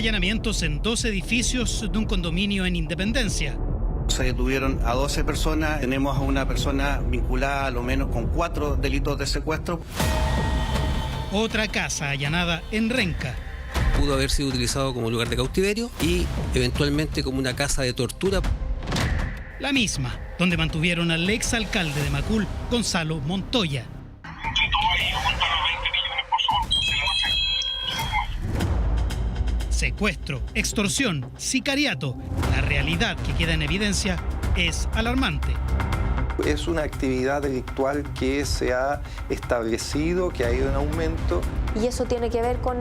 Allanamientos en 2 edificios de un condominio en Independencia. Se detuvieron a 12 personas, tenemos a una persona vinculada a lo menos con 4 delitos de secuestro. Otra casa allanada en Renca. Pudo haber sido utilizado como lugar de cautiverio y eventualmente como una casa de tortura. La misma, donde mantuvieron al exalcalde de Macul, Gonzalo Montoya. Secuestro, extorsión, sicariato. La realidad que queda en evidencia es alarmante. Es una actividad delictual que se ha establecido, que ha ido en aumento. Y eso tiene que ver con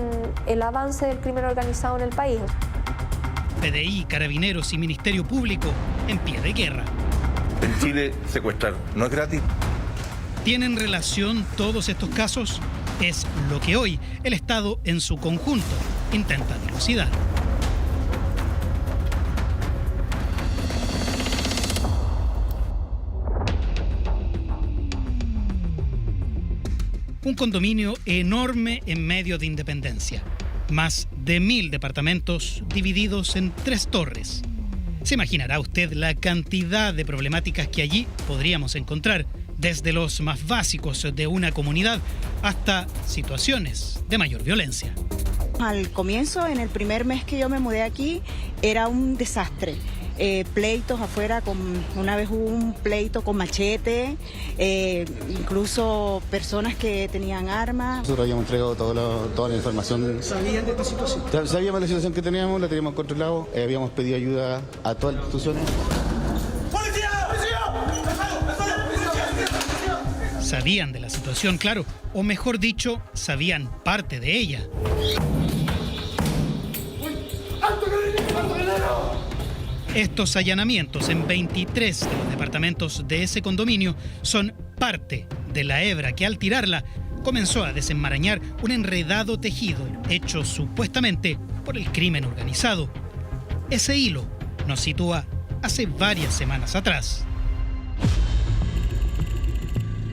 el avance del crimen organizado en el país. PDI, Carabineros y Ministerio Público en pie de guerra. En Chile secuestrar no es gratis. ¿Tienen relación todos estos casos? Es lo que hoy el Estado en su conjunto intenta dilucidar. Un condominio enorme en medio de Independencia. Más de 1000 departamentos divididos en 3 torres. Se imaginará usted la cantidad de problemáticas que allí podríamos encontrar, desde los más básicos de una comunidad hasta situaciones de mayor violencia. Al comienzo, en el primer mes que yo me mudé aquí, era un desastre. Pleitos afuera, una vez hubo un pleito con machete, incluso personas que tenían armas. Nosotros habíamos entregado toda la información. ¿Sabían de esta situación? Sabíamos la situación que teníamos, la teníamos controlado, habíamos pedido ayuda a todas las instituciones. Sabían de la situación, claro, o mejor dicho, sabían parte de ella. Estos allanamientos en 23 de los departamentos de ese condominio son parte de la hebra que al tirarla comenzó a desenmarañar un enredado tejido hecho supuestamente por el crimen organizado. Ese hilo nos sitúa hace varias semanas atrás.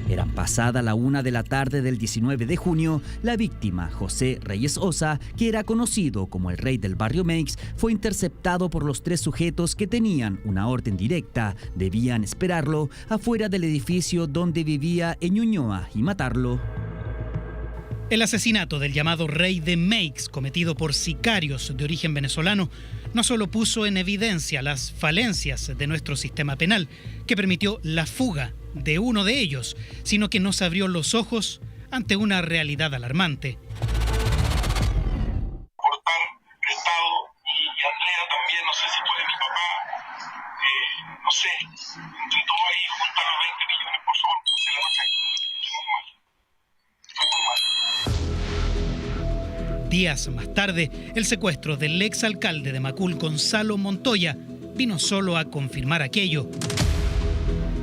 Era pasada la 1 de la tarde del 19 de junio, la víctima, José Reyes Osa, que era conocido como el rey del barrio Meix, fue interceptado por los 3 sujetos que tenían una orden directa. Debían esperarlo afuera del edificio donde vivía en Ñuñoa y matarlo. El asesinato del llamado rey de Meix, cometido por sicarios de origen venezolano, no solo puso en evidencia las falencias de nuestro sistema penal, que permitió la fuga de uno de ellos, sino que nos abrió los ojos ante una realidad alarmante. Cortar prestado y Andrea también, no sé si fue de mi papá, no sé, entre todo ahí juntar los 20 millones, por favor, se la baja. Fue muy mal. Días más tarde, el secuestro del exalcalde de Macul, Gonzalo Montoya, vino solo a confirmar aquello.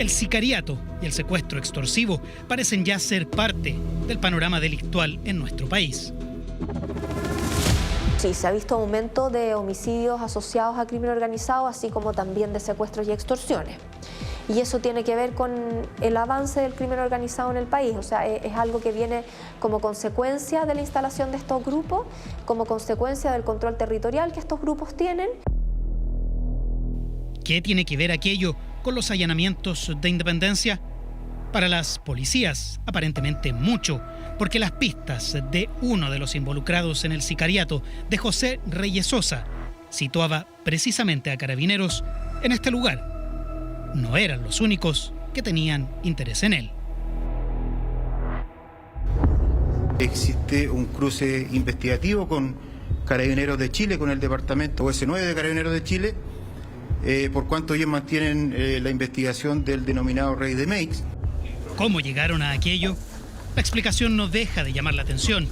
El sicariato y el secuestro extorsivo parecen ya ser parte del panorama delictual en nuestro país. Sí, se ha visto aumento de homicidios asociados a crimen organizado, así como también de secuestros y extorsiones. Y eso tiene que ver con el avance del crimen organizado en el país. O sea, es algo que viene como consecuencia de la instalación de estos grupos, como consecuencia del control territorial que estos grupos tienen. ¿Qué tiene que ver aquello con los allanamientos de Independencia? Para las policías, aparentemente mucho, porque las pistas de uno de los involucrados en el sicariato de José Reyes Osa situaba precisamente a Carabineros en este lugar. No eran los únicos que tenían interés en él. Existe un cruce investigativo con Carabineros de Chile, con el departamento OS9 de Carabineros de Chile, por cuanto ellos mantienen la investigación del denominado rey de Meix. ¿Cómo llegaron a aquello? La explicación no deja de llamar la atención.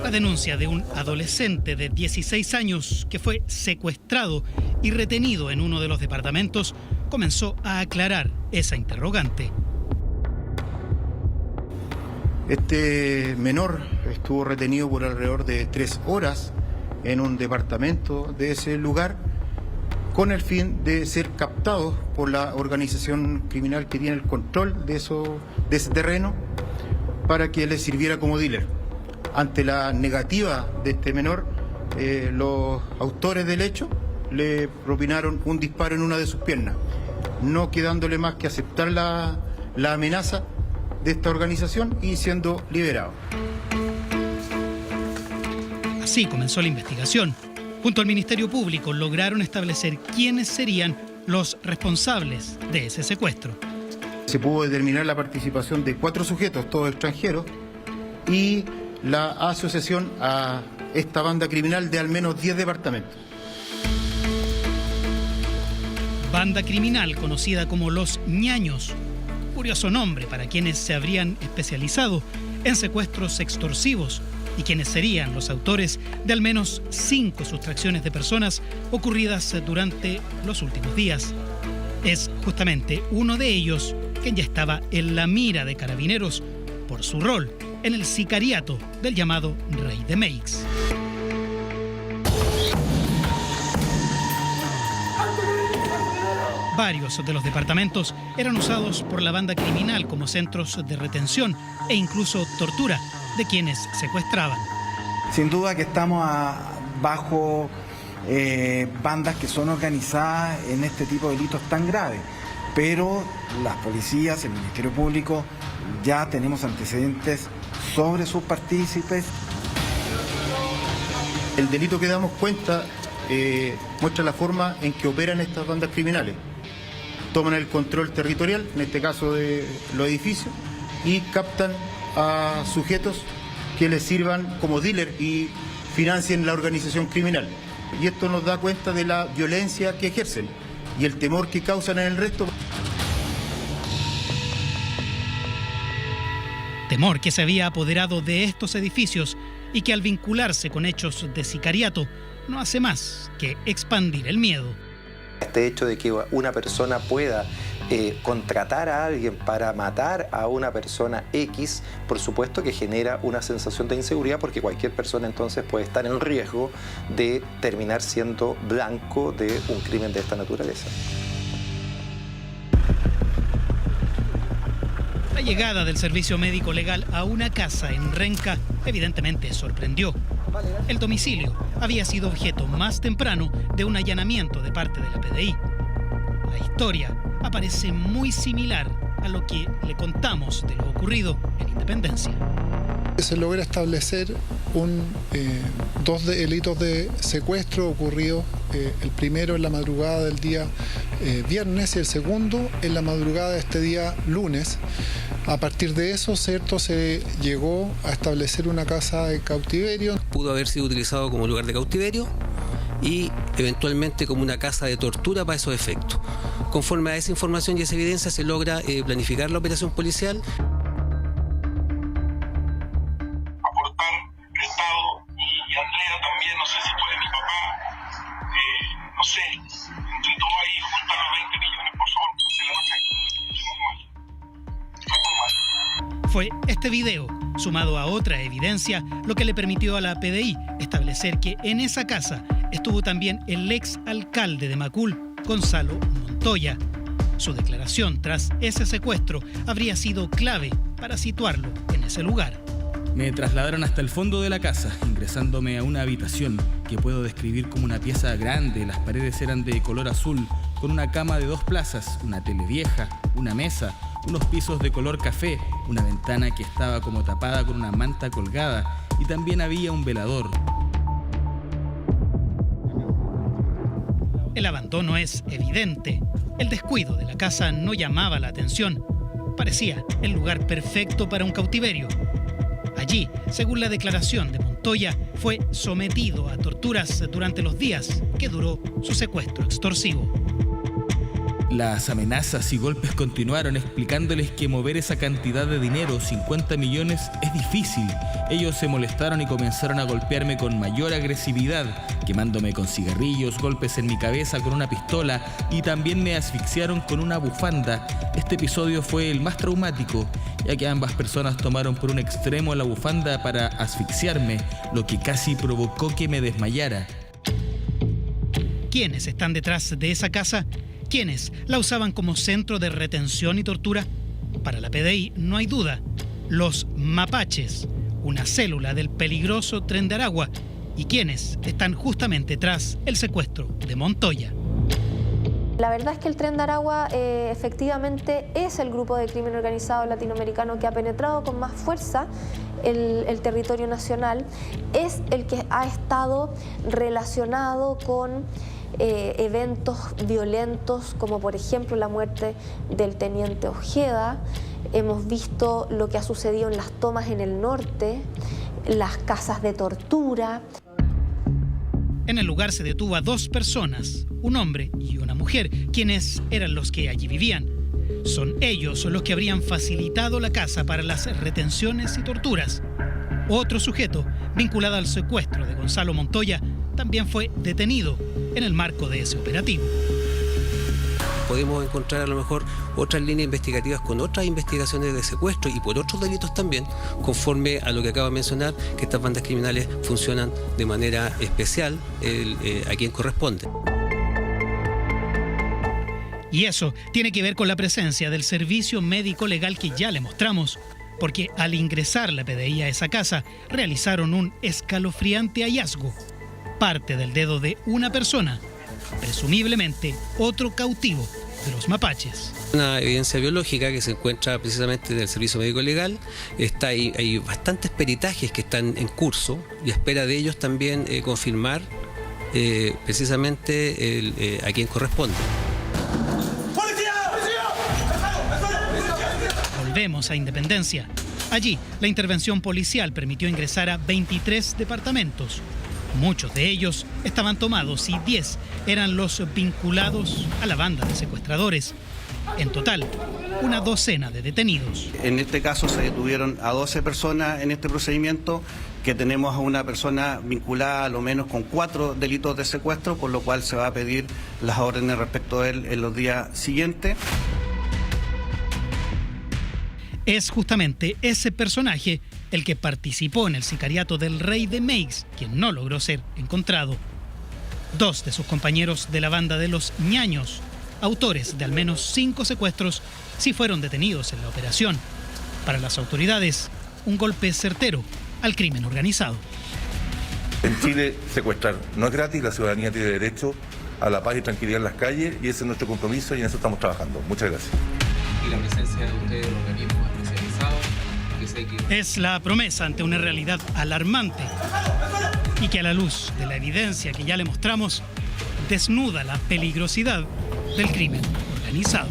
La denuncia de un adolescente de 16 años que fue secuestrado y retenido en uno de los departamentos comenzó a aclarar esa interrogante. Este menor estuvo retenido por alrededor de 3 horas en un departamento de ese lugar, con el fin de ser captados por la organización criminal que tiene el control de ese terreno, para que le sirviera como dealer. Ante la negativa de este menor, los autores del hecho le propinaron un disparo en una de sus piernas, no quedándole más que aceptar la amenaza de esta organización y siendo liberado. Así comenzó la investigación. Junto al Ministerio Público lograron establecer quiénes serían los responsables de ese secuestro. Se pudo determinar la participación de 4 sujetos, todos extranjeros, y la asociación a esta banda criminal de al menos 10 departamentos. Banda criminal conocida como Los Ñaños. Curioso nombre para quienes se habrían especializado en secuestros extorsivos y quienes serían los autores de al menos 5 sustracciones de personas ocurridas durante los últimos días. Es justamente uno de ellos quien ya estaba en la mira de Carabineros por su rol en el sicariato del llamado Rey de Meix. Varios de los departamentos eran usados por la banda criminal como centros de retención e incluso tortura de quienes secuestraban. Sin duda que estamos bajo bandas que son organizadas en este tipo de delitos tan graves, pero las policías, el Ministerio Público, ya tenemos antecedentes sobre sus partícipes. El delito que damos cuenta muestra la forma en que operan estas bandas criminales. Toman el control territorial, en este caso de los edificios, y captan a sujetos que les sirvan como dealer y financien la organización criminal. Y esto nos da cuenta de la violencia que ejercen y el temor que causan en el resto. Temor que se había apoderado de estos edificios y que al vincularse con hechos de sicariato no hace más que expandir el miedo. Este hecho de que una persona pueda contratar a alguien para matar a una persona X, por supuesto que genera una sensación de inseguridad, porque cualquier persona entonces puede estar en riesgo de terminar siendo blanco de un crimen de esta naturaleza. La llegada del servicio médico legal a una casa en Renca evidentemente sorprendió. El domicilio había sido objeto más temprano de un allanamiento de parte de la PDI. La historia aparece muy similar a lo que le contamos de lo ocurrido en Independencia. Se logra establecer dos delitos de secuestro ocurridos, el primero en la madrugada del día viernes y el segundo en la madrugada de este día lunes. A partir de eso, ¿cierto?, se llegó a establecer una casa de cautiverio. Pudo haber sido utilizado como lugar de cautiverio y eventualmente como una casa de tortura para esos efectos. Conforme a esa información y esa evidencia se logra planificar la operación policial. Aportar prestado y Andrea también, no sé si tú eres mi papá, no sé, entre todo ahí juntar los 20 millones, por favor, se la baja. Fue este video, sumado a otra evidencia, lo que le permitió a la PDI establecer que en esa casa estuvo también el ex alcalde de Macul, Gonzalo Montoya. Su declaración tras ese secuestro habría sido clave para situarlo en ese lugar. Me trasladaron hasta el fondo de la casa, ingresándome a una habitación que puedo describir como una pieza grande. Las paredes eran de color azul, con una cama de 2 plazas, una tele vieja, una mesa, unos pisos de color café, una ventana que estaba como tapada con una manta colgada y también había un velador. El abandono es evidente. El descuido de la casa no llamaba la atención. Parecía el lugar perfecto para un cautiverio. Allí, según la declaración de Montoya, fue sometido a torturas durante los días que duró su secuestro extorsivo. Las amenazas y golpes continuaron, explicándoles que mover esa cantidad de dinero, 50 millones, es difícil. Ellos se molestaron y comenzaron a golpearme con mayor agresividad, quemándome con cigarrillos, golpes en mi cabeza con una pistola y también me asfixiaron con una bufanda. Este episodio fue el más traumático, ya que ambas personas tomaron por un extremo la bufanda para asfixiarme, lo que casi provocó que me desmayara. ¿Quiénes están detrás de esa casa? ¿Quiénes la usaban como centro de retención y tortura? Para la PDI no hay duda. Los mapaches, una célula del peligroso Tren de Aragua, y quienes están justamente tras el secuestro de Montoya. La verdad es que el Tren de Aragua efectivamente es el grupo de crimen organizado latinoamericano que ha penetrado con más fuerza el territorio nacional, es el que ha estado relacionado con eventos violentos como por ejemplo la muerte del teniente Ojeda. Hemos visto lo que ha sucedido en las tomas en el norte, las casas de tortura. En el lugar se detuvo a 2 personas, un hombre y una mujer, quienes eran los que allí vivían. Son ellos los que habrían facilitado la casa para las retenciones y torturas. Otro sujeto, vinculado al secuestro de Gonzalo Montoya, también fue detenido en el marco de ese operativo. Podemos encontrar a lo mejor otras líneas investigativas con otras investigaciones de secuestro y por otros delitos también, conforme a lo que acabo de mencionar, que estas bandas criminales funcionan de manera especial a quien corresponde. Y eso tiene que ver con la presencia del servicio médico legal que ya le mostramos, porque al ingresar la PDI a esa casa, realizaron un escalofriante hallazgo, parte del dedo de una persona, presumiblemente otro cautivo de los mapaches. Una evidencia biológica que se encuentra precisamente en el servicio médico legal. Hay bastantes peritajes que están en curso y espera de ellos también confirmar precisamente a quien corresponde. Volvemos a Independencia. Allí, la intervención policial permitió ingresar a 23 departamentos. Muchos de ellos estaban tomados y 10 eran los vinculados a la banda de secuestradores. En total, una docena de detenidos. En este caso se detuvieron a 12 personas en este procedimiento, que tenemos a una persona vinculada a lo menos con 4 delitos de secuestro, por lo cual se va a pedir las órdenes respecto a él en los días siguientes. Es justamente ese personaje el que participó en el sicariato del Rey de Meix, quien no logró ser encontrado. 2 de sus compañeros de la banda de los ñaños, autores de al menos 5 secuestros, sí fueron detenidos en la operación. Para las autoridades, un golpe certero al crimen organizado. En Chile, secuestrar no es gratis, la ciudadanía tiene derecho a la paz y tranquilidad en las calles y ese es nuestro compromiso y en eso estamos trabajando. Muchas gracias. Y la presencia de ustedes en organismos especializados. Es la promesa ante una realidad alarmante y que a la luz de la evidencia que ya le mostramos, desnuda la peligrosidad del crimen organizado.